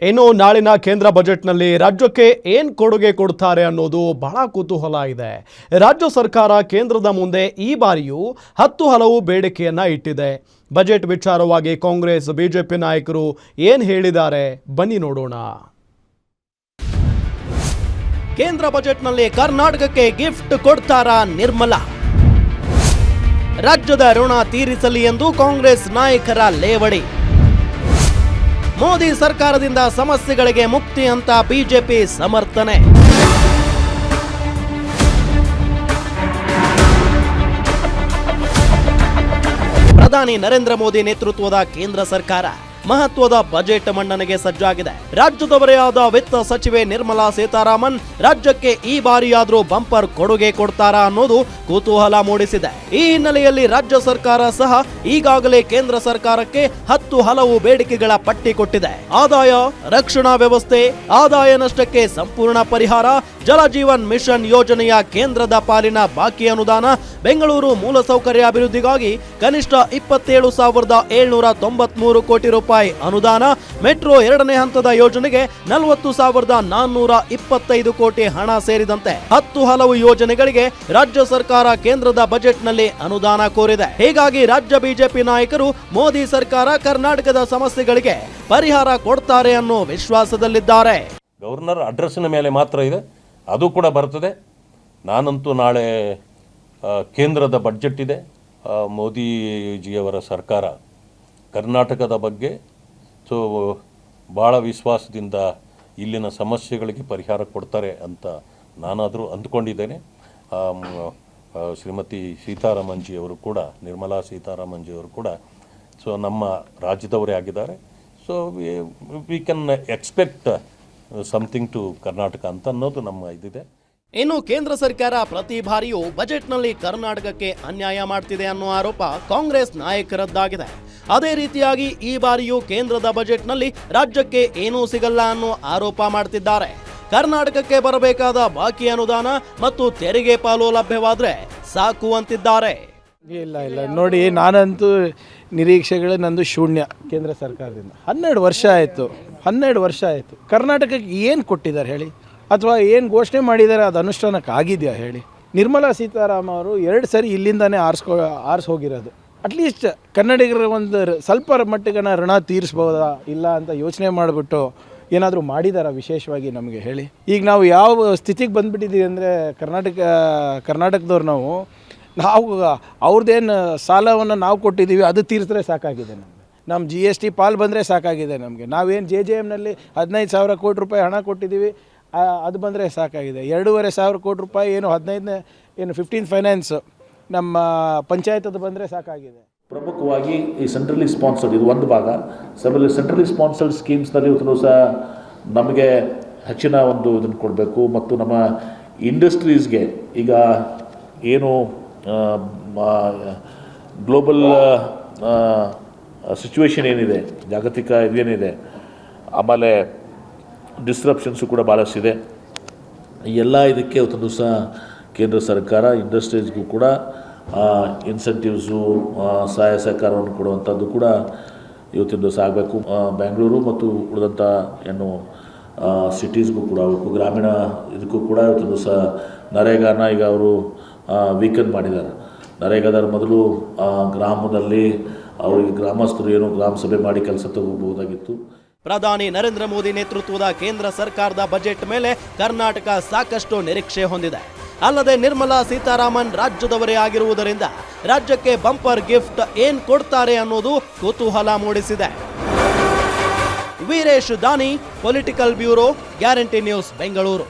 ಇನ್ನು ನಾಳಿನ ಕೇಂದ್ರ ಬಜೆಟ್ನಲ್ಲಿ ರಾಜ್ಯಕ್ಕೆ ಏನು ಕೊಡುಗೆ ಕೊಡ್ತಾರೆ ಅನ್ನೋದು ಬಹಳ ಕುತೂಹಲ ಇದೆ. ರಾಜ್ಯ ಸರ್ಕಾರ ಕೇಂದ್ರದ ಮುಂದೆ ಈ ಬಾರಿಯೂ 10 ಹಲವು ಬೇಡಿಕೆಯನ್ನ ಇಟ್ಟಿದೆ. ಬಜೆಟ್ ವಿಚಾರವಾಗಿ ಕಾಂಗ್ರೆಸ್ ಬಿಜೆಪಿ ನಾಯಕರು ಏನು ಹೇಳಿದ್ದಾರೆ ಬನ್ನಿ ನೋಡೋಣ. ಕೇಂದ್ರ ಬಜೆಟ್ನಲ್ಲಿ ಕರ್ನಾಟಕಕ್ಕೆ ಗಿಫ್ಟ್ ಕೊಡ್ತಾರಾ ನಿರ್ಮಲಾ? ರಾಜ್ಯದ ಋಣ ತೀರಿಸಲಿ ಎಂದು ಕಾಂಗ್ರೆಸ್ ನಾಯಕರ ಲೇವಡಿ. ಮೋದಿ ಸರ್ಕಾರದಿಂದ ಸಮಸ್ಯೆಗಳಿಗೆ ಮುಕ್ತಿ ಅಂತ ಬಿಜೆಪಿ ಸಮರ್ಥನೆ. ಪ್ರಧಾನಿ ನರೇಂದ್ರ ಮೋದಿ ನೇತೃತ್ವದ ಕೇಂದ್ರ ಸರ್ಕಾರ ಮಹತ್ವದ ಬಜೆಟ್ ಮಂಡನೆಗೆ ಸಜ್ಜಾಗಿದೆ. ರಾಜ್ಯದವರೇ ಆದ ವಿತ್ತ ಸಚಿವೆ ನಿರ್ಮಲಾ ಸೀತಾರಾಮನ್ ರಾಜ್ಯಕ್ಕೆ ಈ ಬಾರಿಯಾದ್ರೂ ಬಂಪರ್ ಕೊಡುಗೆ ಕೊಡ್ತಾರಾ ಅನ್ನೋದು ಕುತೂಹಲ ಮೂಡಿಸಿದೆ. ಈ ಹಿನ್ನೆಲೆಯಲ್ಲಿ ರಾಜ್ಯ ಸರ್ಕಾರ ಸಹ ಈಗಾಗಲೇ ಕೇಂದ್ರ ಸರ್ಕಾರಕ್ಕೆ 10 ಹಲವು ಬೇಡಿಕೆಗಳ ಪಟ್ಟಿ ಕೊಟ್ಟಿದೆ. ಆದಾಯ ರಕ್ಷಣಾ ವ್ಯವಸ್ಥೆ, ಆದಾಯ ನಷ್ಟಕ್ಕೆ ಸಂಪೂರ್ಣ ಪರಿಹಾರ, ಜಲಜೀವನ್ ಮಿಷನ್ ಯೋಜನೆಯ ಕೇಂದ್ರದ ಪಾಲಿನ ಬಾಕಿ ಅನುದಾನ, ಬೆಂಗಳೂರು ಮೂಲಸೌಕರ್ಯ ಅಭಿವೃದ್ಧಿಗಾಗಿ ಕನಿಷ್ಠ 27,793 ಕೋಟಿ ರೂಪಾಯಿ ಅನುದಾನ, ಮೆಟ್ರೋ 2ನೇ ಹಂತದ ಯೋಜನೆಗೆ 40,425 ಕೋಟಿ ಹಣ ಸೇರಿದಂತೆ 10 ಹಲವು ಯೋಜನೆಗಳಿಗೆ ರಾಜ್ಯ ಸರ್ಕಾರ ಕೇಂದ್ರದ ಬಜೆಟ್ನಲ್ಲಿ ಅನುದಾನ ಕೋರಿದೆ. ಹೀಗಾಗಿ ರಾಜ್ಯ ಬಿಜೆಪಿ ನಾಯಕರು ಮೋದಿ ಸರ್ಕಾರ ಕರ್ನಾಟಕದ ಸಮಸ್ಯೆಗಳಿಗೆ ಪರಿಹಾರ ಕೊಡ್ತಾರೆ ಅನ್ನೋ ವಿಶ್ವಾಸದಲ್ಲಿದ್ದಾರೆ. ಗವರ್ನರ್ ಅಡ್ರೆಸ್ನ ಮೇಲೆ ಮಾತ್ರ ಇದೆ, ಅದು ಕೂಡ ಬರ್ತದೆ. ನಾನಂತೂ ನಾಳೆ ಕೇಂದ್ರದ ಬಡ್ಜೆಟ್ ಇದೆ, ಮೋದಿಜಿಯವರ ಸರ್ಕಾರ ಕರ್ನಾಟಕದ ಬಗ್ಗೆ ಭಾಳ ವಿಶ್ವಾಸದಿಂದ ಇಲ್ಲಿನ ಸಮಸ್ಯೆಗಳಿಗೆ ಪರಿಹಾರ ಕೊಡ್ತಾರೆ ಅಂತ ನಾನಾದರೂ ಅಂದ್ಕೊಂಡಿದ್ದೇನೆ. ಶ್ರೀಮತಿ ಸೀತಾರಾಮನ್ಜಿಯವರು ಕೂಡ, ನಿರ್ಮಲಾ ಸೀತಾರಾಮನ್ಜಿಯವರು ಕೂಡ ನಮ್ಮ ರಾಜ್ಯದವರೇ ಆಗಿದ್ದಾರೆ. We can expect something to Karnataka ಅಂತ ಅನ್ನೋದು ನಮ್ಮ ಇದಿದೆ. ಇನ್ನು ಕೇಂದ್ರ ಸರ್ಕಾರ ಪ್ರತಿ ಬಾರಿಯೂ ಬಜೆಟ್ನಲ್ಲಿ ಕರ್ನಾಟಕಕ್ಕೆ ಅನ್ಯಾಯ ಮಾಡ್ತಿದೆ ಅನ್ನೋ ಆರೋಪ ಕಾಂಗ್ರೆಸ್ ನಾಯಕರದ್ದಾಗಿದೆ. ಅದೇ ರೀತಿಯಾಗಿ ಈ ಬಾರಿಯೂ ಕೇಂದ್ರದ ಬಜೆಟ್ನಲ್ಲಿ ರಾಜ್ಯಕ್ಕೆ ಏನೂ ಸಿಗಲ್ಲ ಅನ್ನೋ ಆರೋಪ ಮಾಡ್ತಿದ್ದಾರೆ. ಕರ್ನಾಟಕಕ್ಕೆ ಬರಬೇಕಾದ ಬಾಕಿ ಅನುದಾನ ಮತ್ತು ತೆರಿಗೆ ಪಾಲು ಲಭ್ಯವಾದ್ರೆ ಸಾಕು ಅಂತಿದ್ದಾರೆ. ಇಲ್ಲ ನೋಡಿ, ನಾನಂತೂ ನಿರೀಕ್ಷೆಗಳು ನಂದು ಶೂನ್ಯ. ಕೇಂದ್ರ ಸರ್ಕಾರದಿಂದ 12 ವರ್ಷ ಆಯಿತು. ಕರ್ನಾಟಕಕ್ಕೆ ಏನು ಕೊಟ್ಟಿದ್ದಾರೆ ಹೇಳಿ, ಅಥವಾ ಏನು ಘೋಷಣೆ ಮಾಡಿದ್ದಾರೆ ಅದು ಅನುಷ್ಠಾನಕ್ಕೆ ಆಗಿದೆಯಾ ಹೇಳಿ? ನಿರ್ಮಲಾ ಸೀತಾರಾಮನ್ ಅವರು 2 ಸರಿ ಇಲ್ಲಿಂದಾನೇ ಆರಿಸಿ ಹೋಗಿರೋದು. ಅಟ್ಲೀಸ್ಟ್ ಕನ್ನಡಿಗರ ಒಂದು ಸ್ವಲ್ಪ ಮಟ್ಟಿಗೆ ಋಣ ತೀರಿಸ್ಬೋದಾ ಇಲ್ಲ ಅಂತ ಯೋಚನೆ ಮಾಡಿಬಿಟ್ಟು ಏನಾದರೂ ಮಾಡಿದಾರ ವಿಶೇಷವಾಗಿ ನಮಗೆ ಹೇಳಿ? ಈಗ ನಾವು ಯಾವ ಸ್ಥಿತಿಗೆ ಬಂದುಬಿಟ್ಟಿದ್ದೀವಿ ಅಂದರೆ ಕರ್ನಾಟಕದವ್ರು ನಾವು ಅವ್ರದ್ದೇನು ಸಾಲವನ್ನು ನಾವು ಕೊಟ್ಟಿದ್ದೀವಿ ಅದು ತೀರಿಸಿದ್ರೆ ಸಾಕಾಗಿದೆ. ನಮ್ಮ GST ಪಾಲ್ ಬಂದರೆ ಸಾಕಾಗಿದೆ ನಮಗೆ. ನಾವೇನು JJMನಲ್ಲಿ 15,000 ಕೋಟಿ ರೂಪಾಯಿ ಹಣ ಕೊಟ್ಟಿದ್ದೀವಿ, ಅದು ಬಂದರೆ ಸಾಕಾಗಿದೆ. 2,500 ಕೋಟಿ ರೂಪಾಯಿ ಏನು 15th ಫೈನಾನ್ಸ್ ನಮ್ಮ ಪಂಚಾಯತದು ಬಂದರೆ ಸಾಕಾಗಿದೆ. ಪ್ರಮುಖವಾಗಿ ಈ ಸೆಂಟ್ರಲಿ ಸ್ಪಾನ್ಸರ್ಡ್ ಇದು ಒಂದು ಭಾಗ. ಸೆಂಟ್ರಲಿ ಸ್ಪಾನ್ಸರ್ಡ್ ಸ್ಕೀಮ್ಸ್ನಲ್ಲಿ ಇವತ್ತು ಸಹ ನಮಗೆ ಹೆಚ್ಚಿನ ಒಂದು ಇದನ್ನು ಕೊಡಬೇಕು. ಮತ್ತು ನಮ್ಮ ಇಂಡಸ್ಟ್ರೀಸ್ಗೆ ಈಗ ಏನು ಗ್ಲೋಬಲ್ ಸಿಚುವೇಶನ್ ಏನಿದೆ, ಜಾಗತಿಕ ಇದೇನಿದೆ, ಆಮೇಲೆ ಡಿಸ್ರಪ್ಷನ್ಸು ಕೂಡ ಭಾಳಷ್ಟಿದೆ. ಎಲ್ಲ ಇದಕ್ಕೆ ಇವತ್ತೊಂದು ಸಹ ಕೇಂದ್ರ ಸರ್ಕಾರ ಇಂಡಸ್ಟ್ರೀಸ್ಗೂ ಕೂಡ ಇನ್ಸೆಂಟಿವ್ಸು, ಸಹಾಯ ಸಹಕಾರವನ್ನು ಕೊಡುವಂಥದ್ದು ಕೂಡ ಇವತ್ತಿನ ದಿವಸ ಆಗಬೇಕು. ಬೆಂಗಳೂರು ಮತ್ತು ಉಳಿದಂಥ ಏನು ಸಿಟೀಸ್ಗೂ ಕೂಡ, ಗ್ರಾಮೀಣ ಇದಕ್ಕೂ ಕೂಡ ಇವತ್ತಿನ ದಿವಸ ನರೇಗಾನ ಈಗ ಅವರು ವೀಕೆಂಡ್ ಮಾಡಿದ್ದಾರೆ. ನರೇಗಾದ ಮೊದಲು ಗ್ರಾಮದಲ್ಲಿ ಅವರಿಗೆ ಗ್ರಾಮಸ್ಥರು ಏನು ಗ್ರಾಮ ಸಭೆ ಮಾಡಿ ಕೆಲಸ ತಗೋಬಹುದಾಗಿತ್ತು. ಪ್ರಧಾನಿ ನರೇಂದ್ರ ಮೋದಿ ನೇತೃತ್ವದ ಕೇಂದ್ರ ಸರ್ಕಾರದ ಬಜೆಟ್ ಮೇಲೆ ಕರ್ನಾಟಕ ಸಾಕಷ್ಟು ನಿರೀಕ್ಷೆ ಹೊಂದಿದೆ. ಅಲ್ಲದೆ ನಿರ್ಮಲಾ ಸೀತಾರಾಮನ್ ರಾಜ್ಯದವರೇ ಆಗಿರುವುದರಿಂದ ರಾಜ್ಯಕ್ಕೆ ಬಂಪರ್ ಗಿಫ್ಟ್ ಏನ್ ಕೊಡ್ತಾರೆ ಅನ್ನೋದು ಕುತೂಹಲ ಮೂಡಿಸಿದೆ. ವೀರೇಶ್ ದಾನಿ, political bureau, guarantee news, Bengaluru.